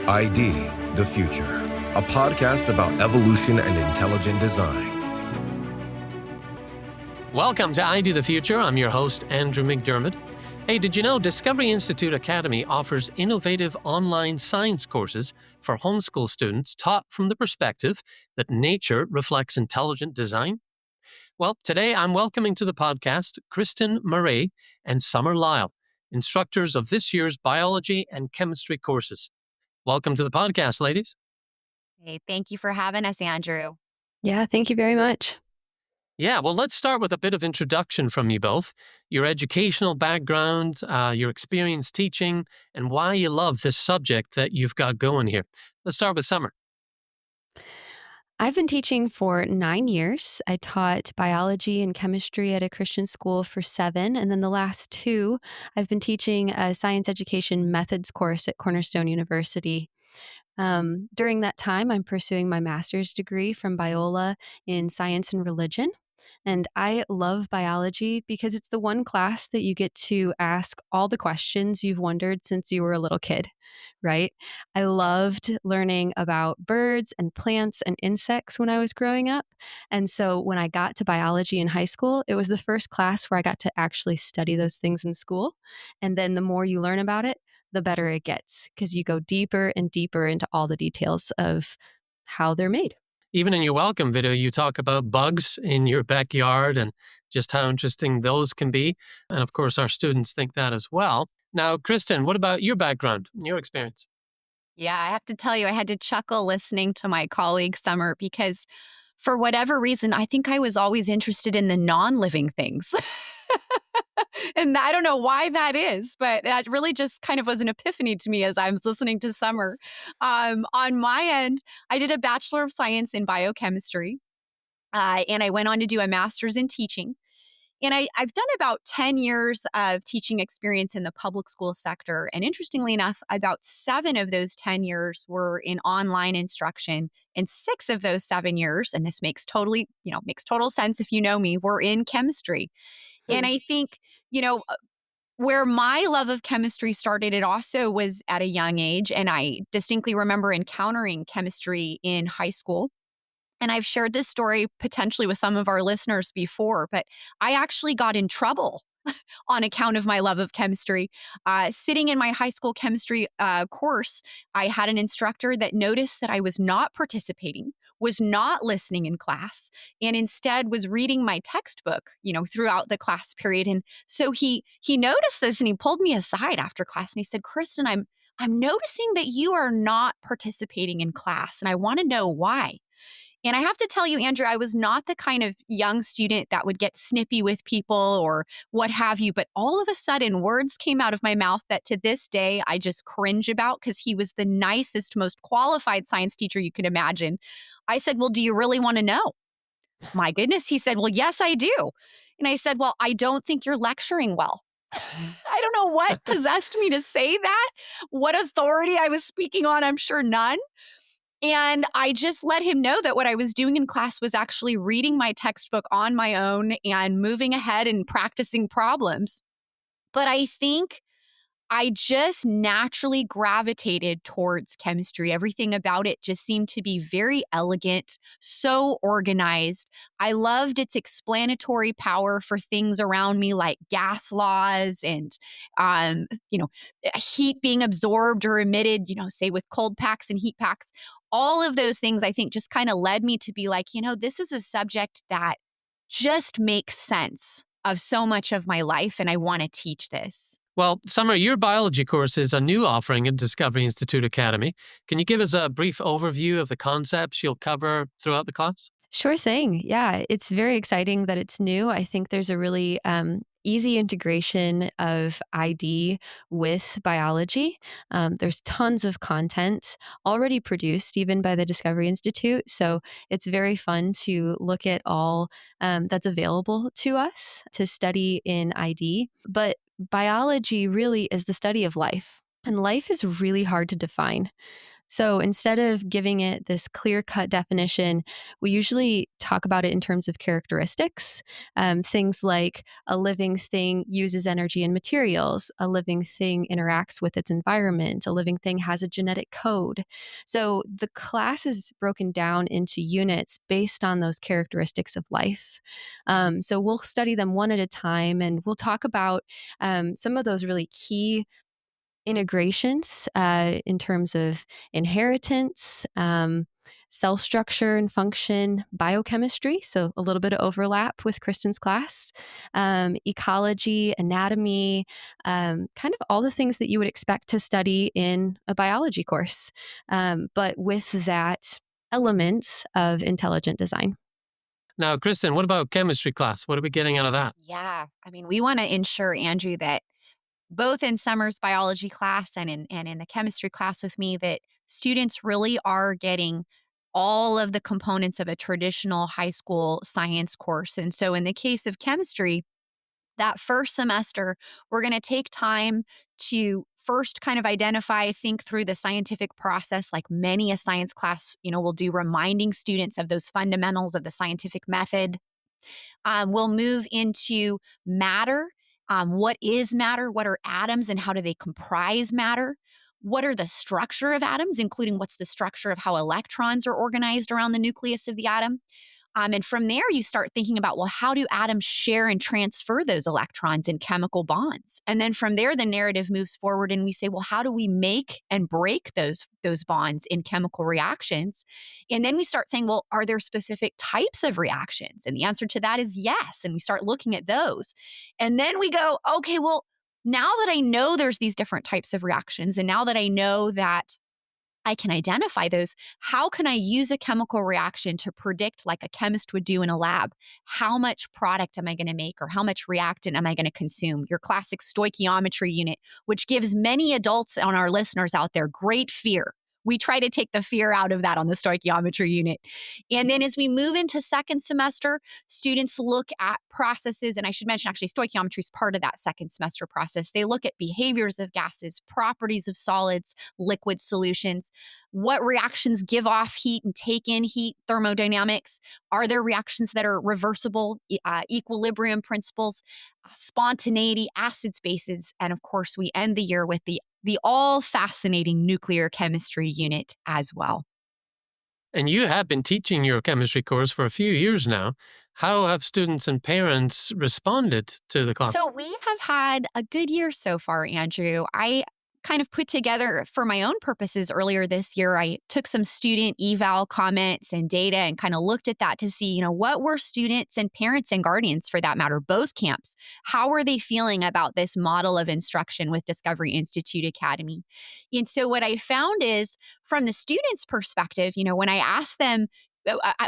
ID, the Future, a podcast about evolution and intelligent design. Welcome to ID the Future. I'm your host, Andrew McDiarmid. Hey, did you know Discovery Institute Academy offers innovative online science courses for homeschool students taught from the perspective that nature reflects intelligent design? Well, today I'm welcoming to the podcast Kristin, Marais, and Lile, instructors of this year's biology and chemistry courses. Welcome to the podcast, ladies. Hey, thank you for having us, Andrew. Yeah, thank you very much. Yeah, well, let's start with a bit of introduction from you both. Your educational background, your experience teaching, and why you love this subject that you've got going here. Let's start with Summer. I've been teaching for 9 years. I taught biology and chemistry at a Christian school for 7. And then the last 2, I've been teaching a science education methods course at Cornerstone University. During that time, I'm pursuing my master's degree from Biola in science and religion. And I love biology because it's the one class that you get to ask all the questions you've wondered since you were a little kid, right? I loved learning about birds and plants and insects when I was growing up. And so when I got to biology in high school, it was the first class where I got to actually study those things in school. And then the more you learn about it, the better it gets because you go deeper and deeper into all the details of how they're made. Even in your welcome video, you talk about bugs in your backyard and just how interesting those can be. And of course, our students think that as well. Now, Kristin, what about your background and your experience? Yeah, I have to tell you, I had to chuckle listening to my colleague, Summer, because for whatever reason, I think I was always interested in the non-living things. And I don't know why that is, but that really just kind of was an epiphany to me as I was listening to Summer. On my end, I did a Bachelor of Science in biochemistry, and I went on to do a master's in teaching. And I've done about 10 years of teaching experience in the public school sector. And interestingly enough, about 7 of those 10 years were in online instruction. And 6 of those 7 years, and this makes total sense if you know me, were in chemistry. And I think, where my love of chemistry started, it also was at a young age. And I distinctly remember encountering chemistry in high school. And I've shared this story potentially with some of our listeners before, but I actually got in trouble on account of my love of chemistry. Sitting in my high school chemistry course, I had an instructor that noticed that I was not participating, was not listening in class, and instead was reading my textbook, throughout the class period. And so he noticed this and he pulled me aside after class and he said, "Kristin, I'm noticing that you are not participating in class, and I want to know why." And I have to tell you, Andrew, I was not the kind of young student that would get snippy with people or what have you. But all of a sudden, words came out of my mouth that to this day, I just cringe about because he was the nicest, most qualified science teacher you could imagine. I said, "Well, do you really want to know?" My goodness. He said, "Well, yes, I do." And I said, "Well, I don't think you're lecturing well." I don't know what possessed me to say that, what authority I was speaking on. I'm sure none. And I just let him know that what I was doing in class was actually reading my textbook on my own and moving ahead and practicing problems. But I think I just naturally gravitated towards chemistry. Everything about it just seemed to be very elegant, so organized. I loved its explanatory power for things around me like gas laws and, heat being absorbed or emitted, say with cold packs and heat packs. All of those things, I think, just kind of led me to be like, this is a subject that just makes sense of so much of my life, and I want to teach this. Well, Summer, your biology course is a new offering at Discovery Institute Academy. Can you give us a brief overview of the concepts you'll cover throughout the class? Sure thing. Yeah, it's very exciting that it's new. I think there's a really easy integration of ID with biology. There's tons of content already produced, even by the Discovery Institute. So it's very fun to look at all that's available to us to study in ID. But biology really is the study of life. And life is really hard to define. So instead of giving it this clear-cut definition, we usually talk about it in terms of characteristics. Things like a living thing uses energy and materials, a living thing interacts with its environment, a living thing has a genetic code. So the class is broken down into units based on those characteristics of life. So we'll study them one at a time, and we'll talk about some of those really key integrations in terms of inheritance, cell structure and function, biochemistry, so a little bit of overlap with Kristin's class, ecology, anatomy, kind of all the things that you would expect to study in a biology course, but with that element of intelligent design. Now, Kristin, what about chemistry class? What are we getting out of that? Yeah. I mean, we want to ensure, Andrew, that both in Summer's biology class and in the chemistry class with me, that students really are getting all of the components of a traditional high school science course. And so in the case of chemistry, that first semester, we're going to take time to first kind of identify, think through the scientific process, like many a science class, will do, reminding students of those fundamentals of the scientific method. We'll move into matter. What is matter? What are atoms and how do they comprise matter? What are the structure of atoms, including what's the structure of how electrons are organized around the nucleus of the atom? And from there, you start thinking about, well, how do atoms share and transfer those electrons in chemical bonds? And then from there, the narrative moves forward and we say, well, how do we make and break those bonds in chemical reactions? And then we start saying, well, are there specific types of reactions? And the answer to that is yes. And we start looking at those. And then we go, okay, well, now that I know there's these different types of reactions, and now that I know that I can identify those, how can I use a chemical reaction to predict, like a chemist would do in a lab, how much product am I going to make or how much reactant am I going to consume? Your classic stoichiometry unit, which gives many adults on our listeners out there great fear. We try to take the fear out of that on the stoichiometry unit. And then as we move into second semester, students look at processes. And I should mention, actually, stoichiometry is part of that second semester process. They look at behaviors of gases, properties of solids, liquid solutions, what reactions give off heat and take in heat, thermodynamics. Are there reactions that are reversible, equilibrium principles, spontaneity, acids, bases, and of course, we end the year with the all fascinating nuclear chemistry unit as well. And you have been teaching your chemistry course for a few years now. How have students and parents responded to the class? So we have had a good year so far, Andrew. I kind of put together, for my own purposes, earlier this year, I took some student eval comments and data and kind of looked at that to see, what were students and parents and guardians, for that matter, both camps, how were they feeling about this model of instruction with Discovery Institute Academy? And so what I found is, from the students' perspective, when I asked them,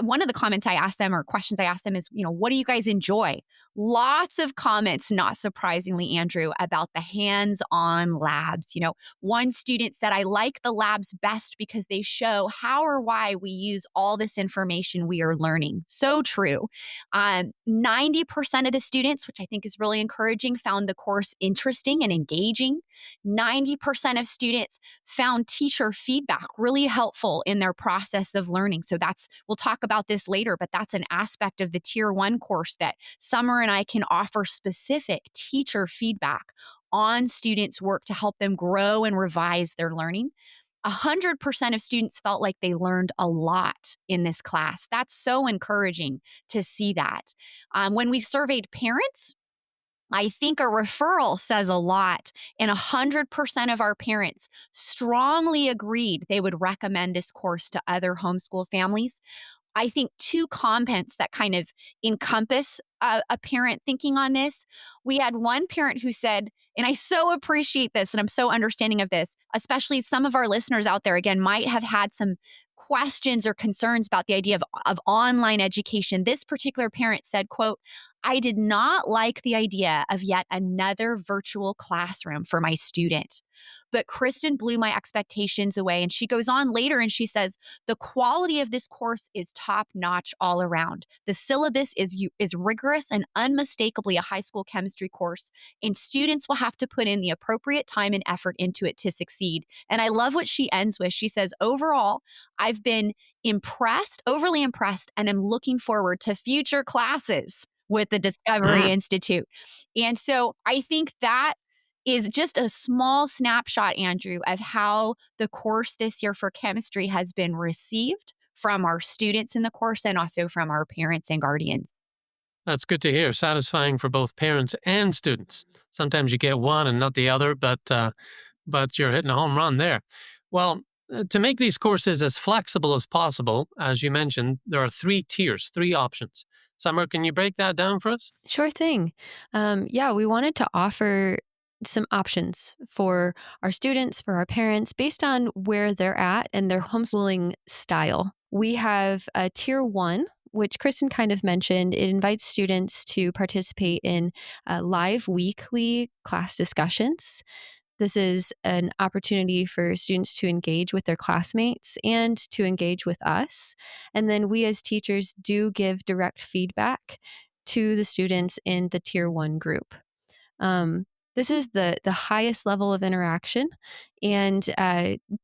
one of the comments I asked them, or questions I asked them, is, what do you guys enjoy? Lots of comments, not surprisingly, Andrew, about the hands-on labs. One student said, I like the labs best because they show how or why we use all this information we are learning. So true. 90% of the students, which I think is really encouraging, found the course interesting and engaging. 90% of students found teacher feedback really helpful in their process of learning. So we'll talk about this later, but that's an aspect of the Tier 1 course that Summer and I can offer specific teacher feedback on students' work to help them grow and revise their learning. 100% of students felt like they learned a lot in this class. That's so encouraging to see that. When we surveyed parents, I think a referral says a lot, and 100% of our parents strongly agreed they would recommend this course to other homeschool families. I think two comments that kind of encompass a parent thinking on this. We had one parent who said, and I so appreciate this and I'm so understanding of this, especially some of our listeners out there, again, might have had some questions or concerns about the idea of online education. This particular parent said, quote, I did not like the idea of yet another virtual classroom for my student. But Kristin blew my expectations away. And she goes on later and she says, the quality of this course is top notch all around. The syllabus is rigorous and unmistakably a high school chemistry course, and students will have to put in the appropriate time and effort into it to succeed. And I love what she ends with. She says, overall, I've been impressed, overly impressed, and am looking forward to future classes with the Discovery Institute. And so I think that is just a small snapshot, Andrew, of how the course this year for chemistry has been received from our students in the course and also from our parents and guardians. That's good to hear. Satisfying for both parents and students. Sometimes you get one and not the other, but you're hitting a home run there. Well, to make these courses as flexible as possible, as you mentioned, there are 3 tiers, 3 options. Summer, can you break that down for us? Sure thing. We wanted to offer some options for our students, for our parents, based on where they're at and their homeschooling style. We have a tier 1, which Kristin kind of mentioned. It invites students to participate in live weekly class discussions. This is an opportunity for students to engage with their classmates and to engage with us. And then we as teachers do give direct feedback to the students in the tier 1 group. This is the highest level of interaction and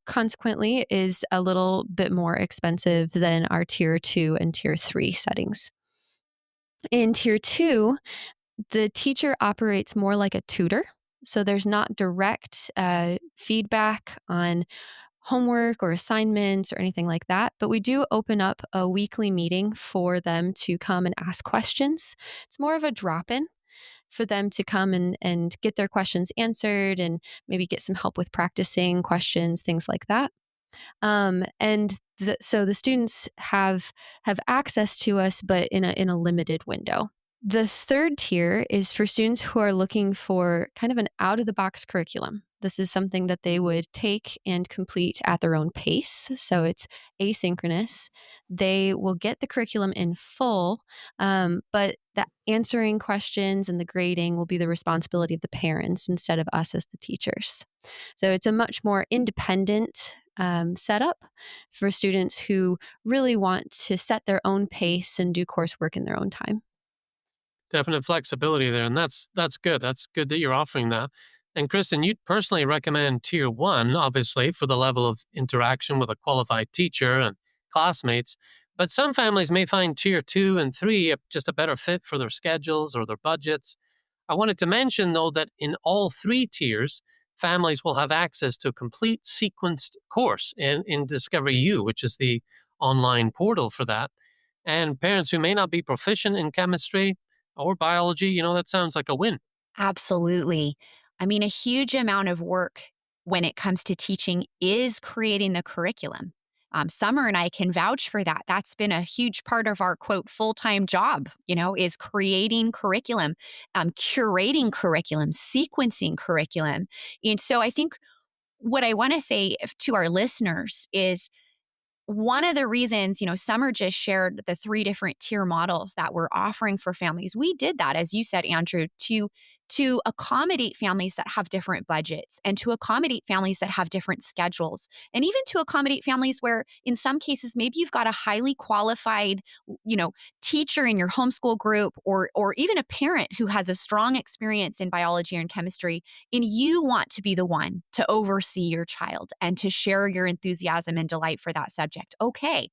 consequently is a little bit more expensive than our tier 2 and tier 3 settings. In tier 2, the teacher operates more like a tutor. So there's not direct feedback on homework or assignments or anything like that, but we do open up a weekly meeting for them to come and ask questions. It's more of a drop-in for them to come and get their questions answered and maybe get some help with practicing questions, things like that. So the students have access to us, but in a limited window. The third tier is for students who are looking for kind of an out-of-the-box curriculum. This is something that they would take and complete at their own pace. So it's asynchronous. They will get the curriculum in full, but the answering questions and the grading will be the responsibility of the parents instead of us as the teachers. So it's a much more independent setup for students who really want to set their own pace and do coursework in their own time. Definite flexibility there, and that's good. That's good that you're offering that. And Kristin, you'd personally recommend tier 1, obviously, for the level of interaction with a qualified teacher and classmates. But some families may find tier 2 and 3 just a better fit for their schedules or their budgets. I wanted to mention, though, that in all 3 tiers, families will have access to a complete sequenced course in Discovery U, which is the online portal for that. And parents who may not be proficient in chemistry or biology, that sounds like a win. Absolutely. I mean, a huge amount of work when it comes to teaching is creating the curriculum. Summer and I can vouch for that. That's been a huge part of our quote full-time job, is creating curriculum, curating curriculum, sequencing curriculum. And so I think what I want to say to our listeners is one of the reasons, Summer just shared the 3 different tier models that we're offering for families. We did that, as you said, Andrew, to accommodate families that have different budgets and to accommodate families that have different schedules, and even to accommodate families where in some cases, maybe you've got a highly qualified, teacher in your homeschool group or even a parent who has a strong experience in biology or in chemistry, and you want to be the one to oversee your child and to share your enthusiasm and delight for that subject. Okay.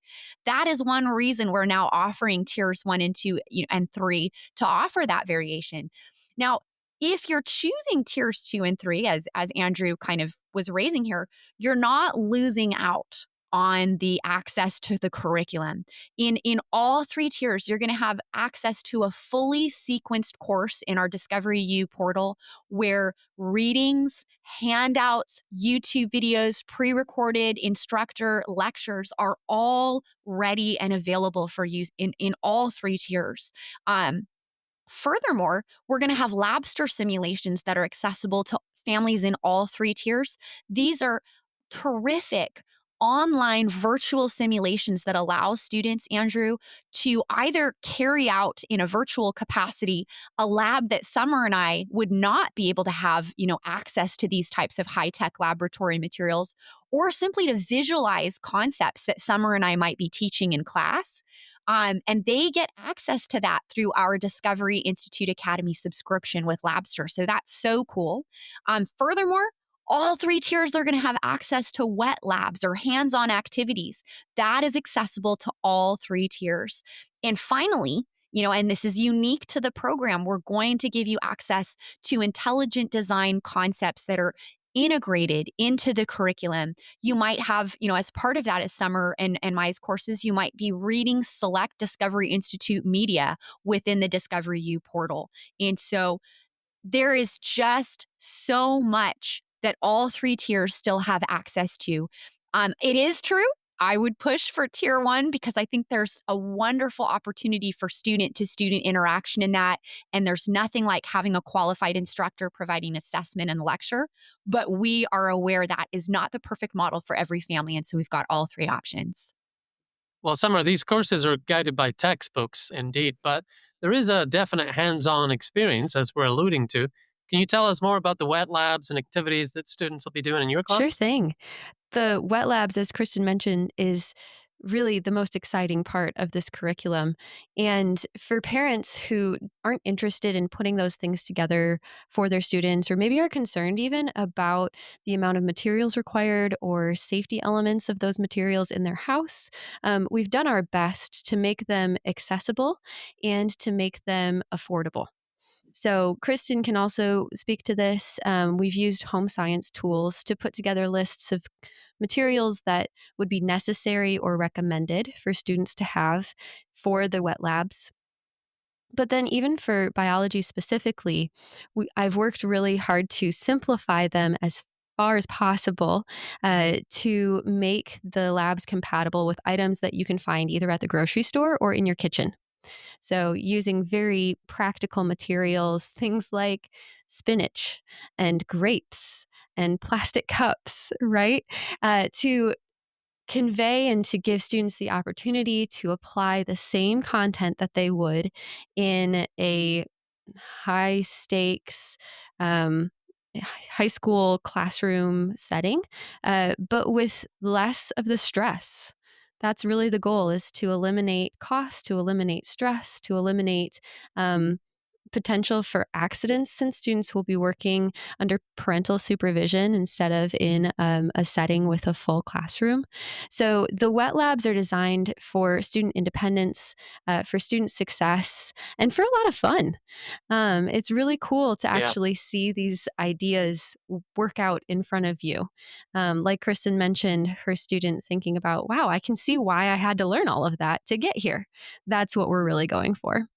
That is one reason we're now offering tiers 1 and 2 and 3 to offer that variation. Now, if you're choosing tiers 2 and 3, as Andrew kind of was raising here, you're not losing out on the access to the curriculum. In all 3 tiers, you're going to have access to a fully sequenced course in our Discovery U portal where readings, handouts, YouTube videos, pre-recorded instructor lectures are all ready and available for use in all 3 tiers. Furthermore, we're going to have Labster simulations that are accessible to families in all 3 tiers. These are terrific online virtual simulations that allow students, Andrew, to either carry out in a virtual capacity a lab that Summer and I would not be able to have, access to these types of high-tech laboratory materials, or simply to visualize concepts that Summer and I might be teaching in class. And they get access to that through our Discovery Institute Academy subscription with Labster. So that's so cool. Furthermore, all 3 tiers are going to have access to wet labs or hands-on activities. That is accessible to all 3 tiers. And finally, and this is unique to the program, we're going to give you access to intelligent design concepts that are integrated into the curriculum. You might have, as part of that as Summer and Mai's courses, you might be reading select Discovery Institute media within the Discovery U portal. And so there is just so much that all 3 tiers still have access to. It is true, I would push for tier 1 because I think there's a wonderful opportunity for student-to-student interaction in that, and there's nothing like having a qualified instructor providing assessment and lecture, but we are aware that is not the perfect model for every family, and so we've got all 3 options. Well, some of these courses are guided by textbooks, indeed, but there is a definite hands-on experience, as we're alluding to. Can you tell us more about the wet labs and activities that students will be doing in your class? Sure thing. The wet labs, as Kristin mentioned, is really the most exciting part of this curriculum. And for parents who aren't interested in putting those things together for their students, or maybe are concerned even about the amount of materials required or safety elements of those materials in their house, we've done our best to make them accessible and to make them affordable. So Kristin can also speak to this. We've used home science tools to put together lists of materials that would be necessary or recommended for students to have for the wet labs. But then even for biology specifically, I've worked really hard to simplify them as far as possible to make the labs compatible with items that you can find either at the grocery store or in your kitchen. So, using very practical materials, things like spinach and grapes and plastic cups, right? To convey and to give students the opportunity to apply the same content that they would in a high stakes, um, high school classroom setting, but with less of the stress. That's really the goal, is to eliminate cost, to eliminate stress, to eliminate potential for accidents, since students will be working under parental supervision instead of in a setting with a full classroom. So the wet labs are designed for student independence, for student success, and for a lot of fun. It's really cool to Yeah. actually see these ideas work out in front of you. Like Kristin mentioned, her student thinking about, wow, I can see why I had to learn all of that to get here. That's what we're really going for.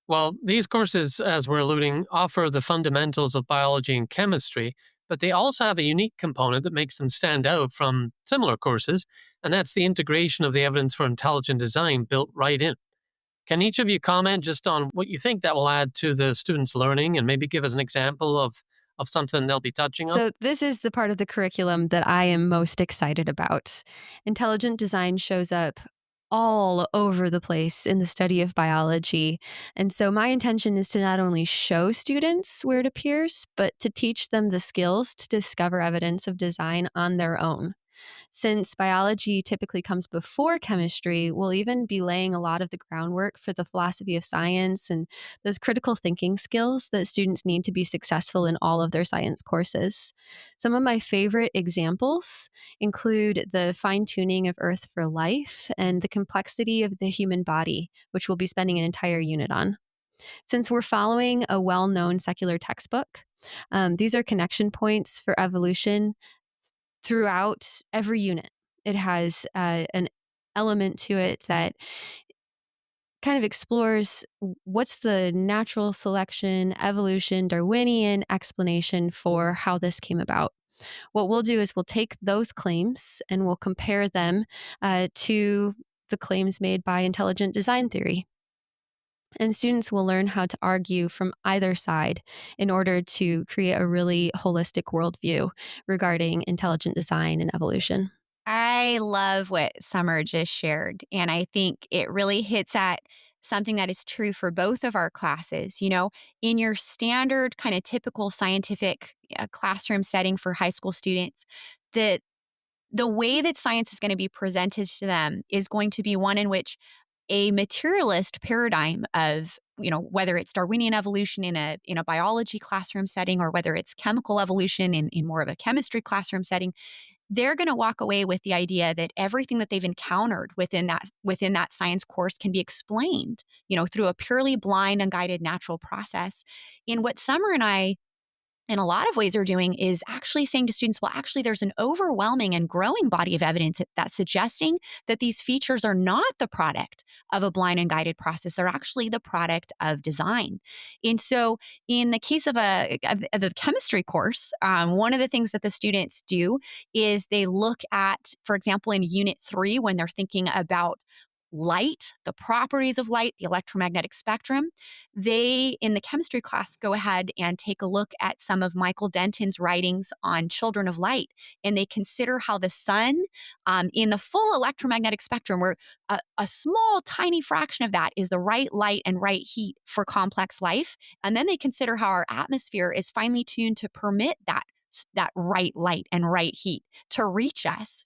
Well, these courses, as we're alluding, offer the fundamentals of biology and chemistry, but they also have a unique component that makes them stand out from similar courses, and that's the integration of the evidence for intelligent design built right in. Can each of you comment just on what you think that will add to the students' learning and maybe give us an example of something they'll be touching on? So, this is the part of the curriculum that I am most excited about. Intelligent design shows up all over the place in the study of biology. And so, my intention is to not only show students where it appears, but to teach them the skills to discover evidence of design on their own. Since biology typically comes before chemistry, we'll even be laying a lot of the groundwork for the philosophy of science and those critical thinking skills that students need to be successful in all of their science courses. Some of my favorite examples include the fine tuning of Earth for life and the complexity of the human body, which we'll be spending an entire unit on. Since we're following a well known secular textbook, these are connection points for evolution throughout every unit. It has an element to it that kind of explores what's the natural selection, evolution, Darwinian explanation for how this came about. What we'll do is we'll take those claims and we'll compare them to the claims made by intelligent design theory. And students will learn how to argue from either side in order to create a really holistic worldview regarding intelligent design and evolution. I love what Summer just shared. And I think it really hits at something that is true for both of our classes. In your standard kind of typical scientific classroom setting for high school students, the the way that science is going to be presented to them is going to be one in which a materialist paradigm of whether it's Darwinian evolution in a biology classroom setting or whether it's chemical evolution in more of a chemistry classroom setting, they're going to walk away with the idea that everything that they've encountered within that science course can be explained through a purely blind unguided natural process. In what Summer and I in a lot of ways are doing is actually saying to students, well, actually, there's an overwhelming and growing body of evidence that's suggesting that these features are not the product of a blind and guided process. They're actually the product of design. And so in the case of the chemistry course, one of the things that the students do is they look at, for example, in Unit 3, when they're thinking about light, the properties of light, the electromagnetic spectrum, they, in the chemistry class, go ahead and take a look at some of Michael Denton's writings on children of light. And they consider how the sun, in the full electromagnetic spectrum, where a small, tiny fraction of that is the right light and right heat for complex life. And then they consider how our atmosphere is finely tuned to permit that right light and right heat to reach us.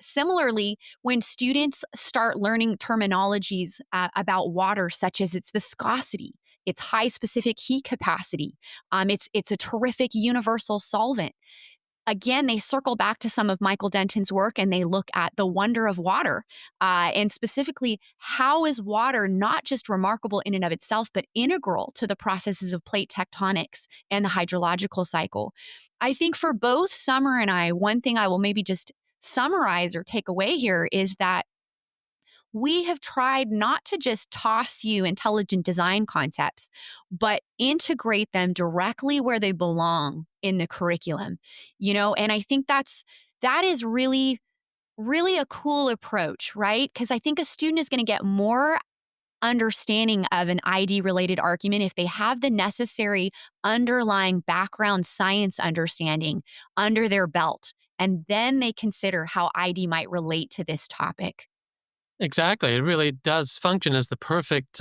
Similarly, when students start learning terminologies about water, such as its viscosity, its high specific heat capacity, it's a terrific universal solvent. Again, they circle back to some of Michael Denton's work and they look at the wonder of water, and specifically, how is water not just remarkable in and of itself, but integral to the processes of plate tectonics and the hydrological cycle. I think for both Summer and I, one thing I will maybe just summarize or take away here is that we have tried not to just toss you intelligent design concepts, but integrate them directly where they belong in the curriculum. And I think that is really, really a cool approach, right? Because I think a student is going to get more understanding of an ID related argument if they have the necessary underlying background science understanding under their belt. And then they consider how ID might relate to this topic. Exactly. It really does function as the perfect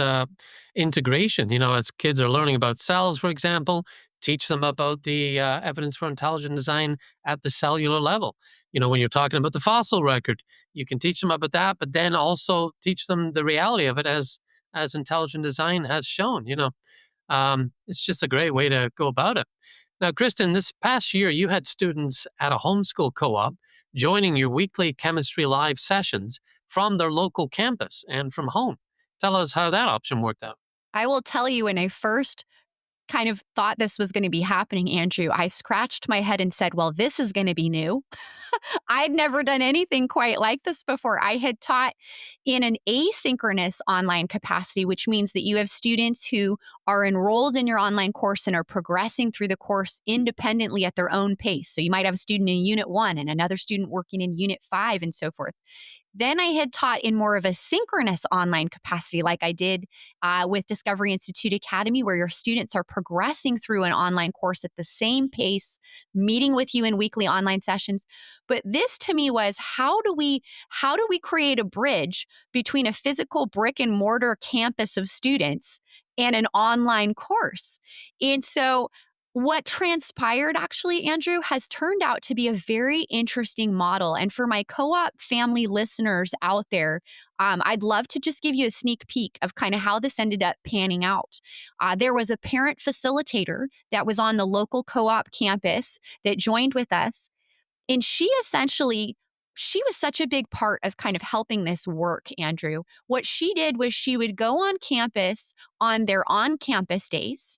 integration. As kids are learning about cells, for example, teach them about the evidence for intelligent design at the cellular level. When you're talking about the fossil record, you can teach them about that, but then also teach them the reality of it as intelligent design has shown. It's just a great way to go about it. Now, Kristin, this past year, you had students at a homeschool co-op joining your weekly chemistry live sessions from their local campus and from home. Tell us how that option worked out. I will tell you, when I first kind of thought this was going to be happening, Andrew, I scratched my head and said, well, this is going to be new. I'd never done anything quite like this before. I had taught in an asynchronous online capacity, which means that you have students who are enrolled in your online course and are progressing through the course independently at their own pace. So you might have a student in Unit 1 and another student working in Unit 5 and so forth. Then I had taught in more of a synchronous online capacity, like I did with Discovery Institute Academy, where your students are progressing through an online course at the same pace, meeting with you in weekly online sessions. But this to me was, how do we create a bridge between a physical brick and mortar campus of students and an online course? And so what transpired, actually, Andrew, has turned out to be a very interesting model. And for my co-op family listeners out there, I'd love to just give you a sneak peek of kind of how this ended up panning out. There was a parent facilitator that was on the local co-op campus that joined with us. And she was such a big part of kind of helping this work, Andrew. What she did was she would go on campus on their on-campus days,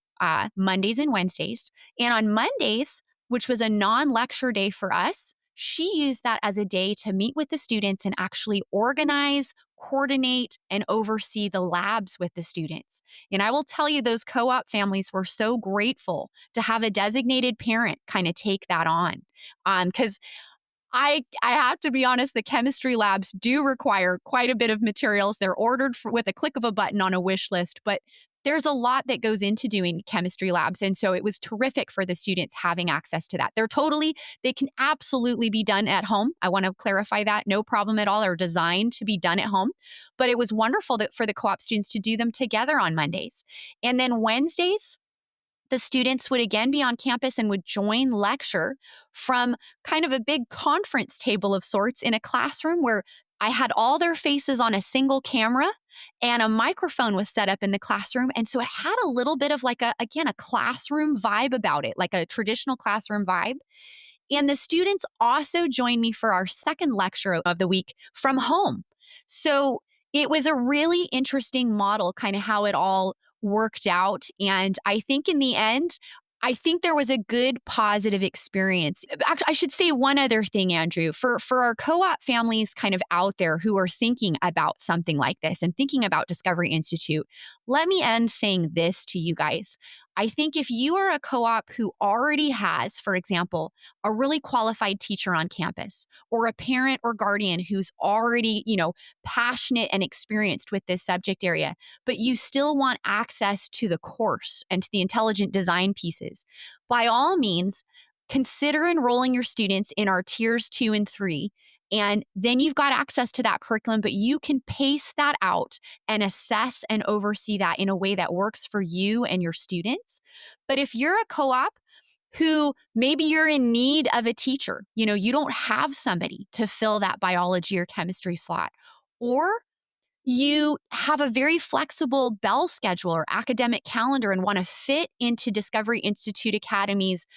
Mondays and Wednesdays. And on Mondays, which was a non-lecture day for us, she used that as a day to meet with the students and actually organize, coordinate, and oversee the labs with the students. And I will tell you, those co-op families were so grateful to have a designated parent kind of take that on. Because I have to be honest, the chemistry labs do require quite a bit of materials. They're ordered with a click of a button on a wish list, but there's a lot that goes into doing chemistry labs. And so it was terrific for the students having access to that. They can absolutely be done at home. I want to clarify that. No problem at all. They're designed to be done at home. But it was wonderful for the co-op students to do them together on Mondays. And then Wednesdays, the students would again be on campus and would join lecture from kind of a big conference table of sorts in a classroom where I had all their faces on a single camera and a microphone was set up in the classroom. And so it had a little bit of like a classroom vibe about it, like a traditional classroom vibe. And the students also joined me for our second lecture of the week from home. So it was a really interesting model, kind of how it all worked out. And I think in the end, I think there was a good positive experience. Actually, I should say one other thing, Andrew, for our co-op families kind of out there who are thinking about something like this and thinking about Discovery Institute, let me end saying this to you guys. I think if you are a co-op who already has, for example, a really qualified teacher on campus or a parent or guardian who's already, passionate and experienced with this subject area, but you still want access to the course and to the intelligent design pieces, by all means, consider enrolling your students in our tiers 2 and 3. And then you've got access to that curriculum, but you can pace that out and assess and oversee that in a way that works for you and your students. But if you're a co-op who maybe you're in need of a teacher, you don't have somebody to fill that biology or chemistry slot, or you have a very flexible Bell schedule or academic calendar and want to fit into Discovery Institute Academy's,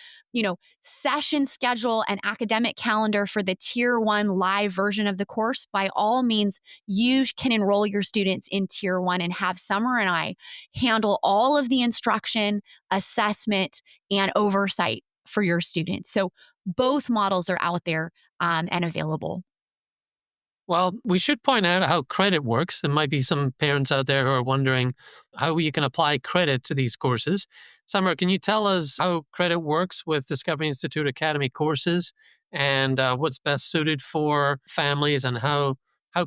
session schedule and academic calendar for the Tier 1 live version of the course, by all means, you can enroll your students in Tier 1 and have Summer and I handle all of the instruction, assessment, and oversight for your students. So both models are out there and available. Well, we should point out how credit works. There might be some parents out there who are wondering how you can apply credit to these courses. Summer, can you tell us how credit works with Discovery Institute Academy courses and what's best suited for families and how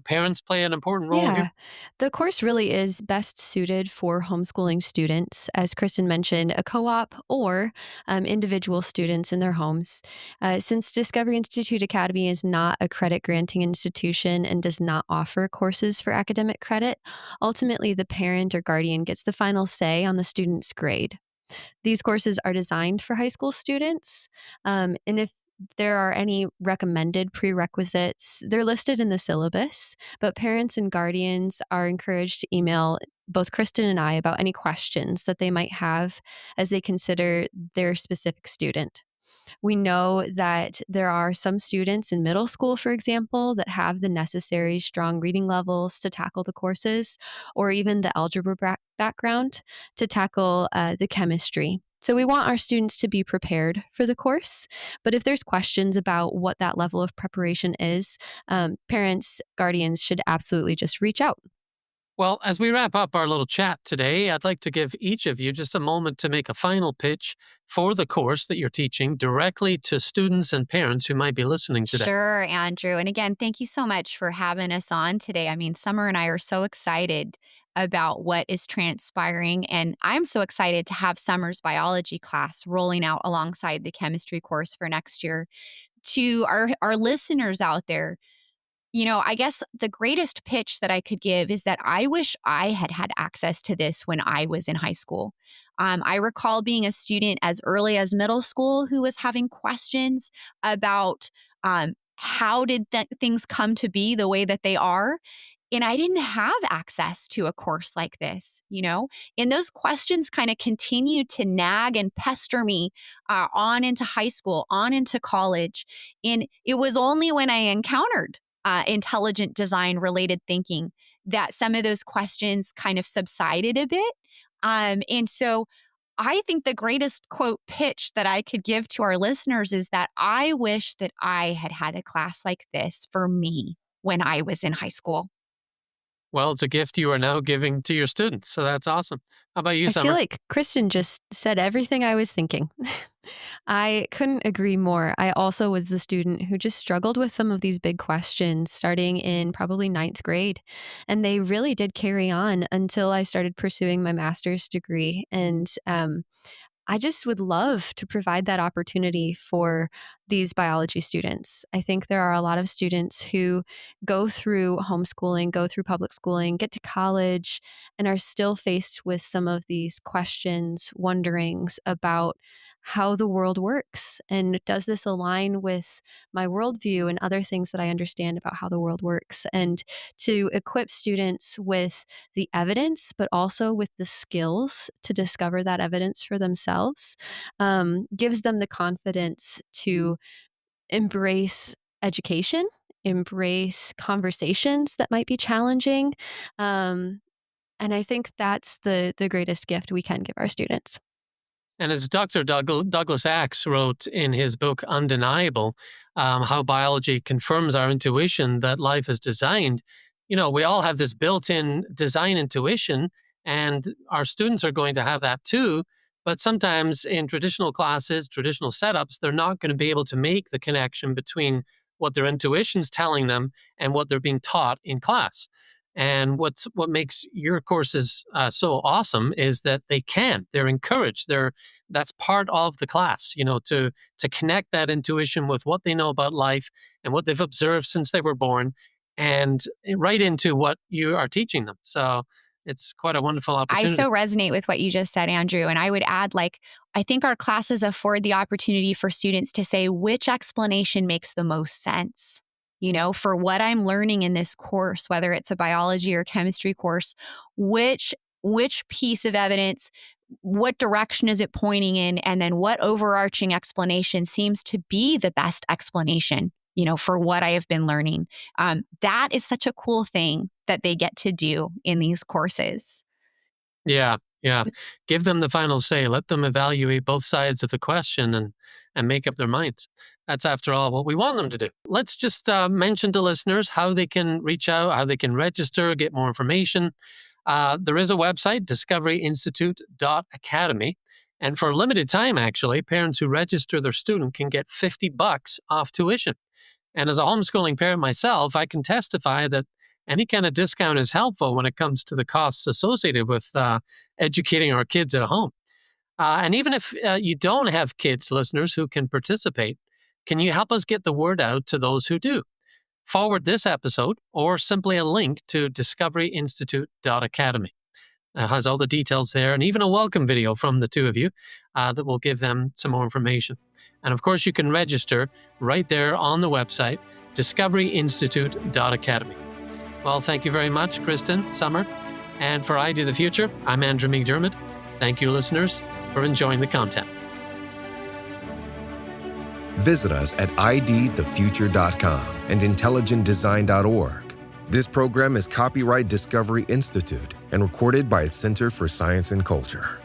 parents play an important role Yeah, here? the course really is best suited for homeschooling students, as Kristin mentioned, a co-op or individual students in their homes. Since Discovery Institute Academy is not a credit granting institution and does not offer courses for academic credit, ultimately the parent or guardian gets the final say on the student's grade. These courses are designed for high school students, and if there are any recommended prerequisites, they're listed in the syllabus, but parents and guardians are encouraged to email both Kristin and I about any questions that they might have as they consider their specific student. We know that there are some students in middle school, for example, that have the necessary strong reading levels to tackle the courses, or even the algebra background to tackle the chemistry. So we want our students to be prepared for the course. But if there's questions about what that level of preparation is, parents, guardians should absolutely just reach out. Well, as we wrap up our little chat today, I'd like to give each of you just a moment to make a final pitch for the course that you're teaching directly to students and parents who might be listening today. Sure, Andrew. And again, thank you so much for having us on today. I mean, Summer and I are so excited about what is transpiring. And I'm so excited to have Summer's biology class rolling out alongside the chemistry course for next year. To our listeners out there, I guess the greatest pitch that I could give is that I wish I had had access to this when I was in high school. I recall being a student as early as middle school who was having questions about how did things come to be the way that they are. And I didn't have access to a course like this. And those questions kind of continued to nag and pester me on into high school, on into college. And it was only when I encountered intelligent design related thinking that some of those questions kind of subsided a bit. And so I think the greatest quote pitch that I could give to our listeners is that I wish that I had had a class like this for me when I was in high school. Well, it's a gift you are now giving to your students. So that's awesome. How about you, I Summer? feel like Kristin just said everything I was thinking. I couldn't agree more. I also was the student who just struggled with some of these big questions starting in probably ninth grade. And they really did carry on until I started pursuing my master's degree. And I just would love to provide that opportunity for these biology students. I think there are a lot of students who go through homeschooling, go through public schooling, get to college, and are still faced with some of these questions, wonderings about how the world works. And does this align with my worldview and other things that I understand about how the world works? And to equip students with the evidence, but also with the skills to discover that evidence for themselves, gives them the confidence to embrace education, embrace conversations that might be challenging. And I think that's the greatest gift we can give our students. And as Dr. Douglas Axe wrote in his book Undeniable, how biology confirms our intuition that life is designed, we all have this built-in design intuition, and our students are going to have that too. But sometimes in traditional classes, traditional setups, they're not going to be able to make the connection between what their intuition's telling them and what they're being taught in class. And what makes your courses so awesome is that they're encouraged. That's part of the class, to connect that intuition with what they know about life and what they've observed since they were born, and right into what you are teaching them. So it's quite a wonderful I opportunity. so resonate with what you just said, Andrew. And I would add, I think our classes afford the opportunity for students to say which explanation makes the most sense. For what I'm learning in this course, whether it's a biology or chemistry course, which piece of evidence, what direction is it pointing in, and then what overarching explanation seems to be the best explanation, for what I have been learning. That is such a cool thing that they get to do in these courses. Yeah. Give them the final say. Let them evaluate both sides of the question and make up their minds. That's, after all, what we want them to do. Let's just mention to listeners how they can reach out, how they can register, get more information. There is a website, discoveryinstitute.academy. And for a limited time, actually, parents who register their student can get $50 off tuition. And as a homeschooling parent myself, I can testify that any kind of discount is helpful when it comes to the costs associated with educating our kids at home. And even if you don't have kids, listeners, who can participate, can you help us get the word out to those who do? Forward this episode or simply a link to discoveryinstitute.academy. It has all the details there, and even a welcome video from the two of you that will give them some more information. And of course, you can register right there on the website, discoveryinstitute.academy. Well, thank you very much, Kristin, Summer. And for I Do the Future, I'm Andrew McDiarmid. Thank you, listeners, for enjoying the content. Visit us at idthefuture.com and intelligentdesign.org. This program is copyright Discovery Institute and recorded by its Center for Science and Culture.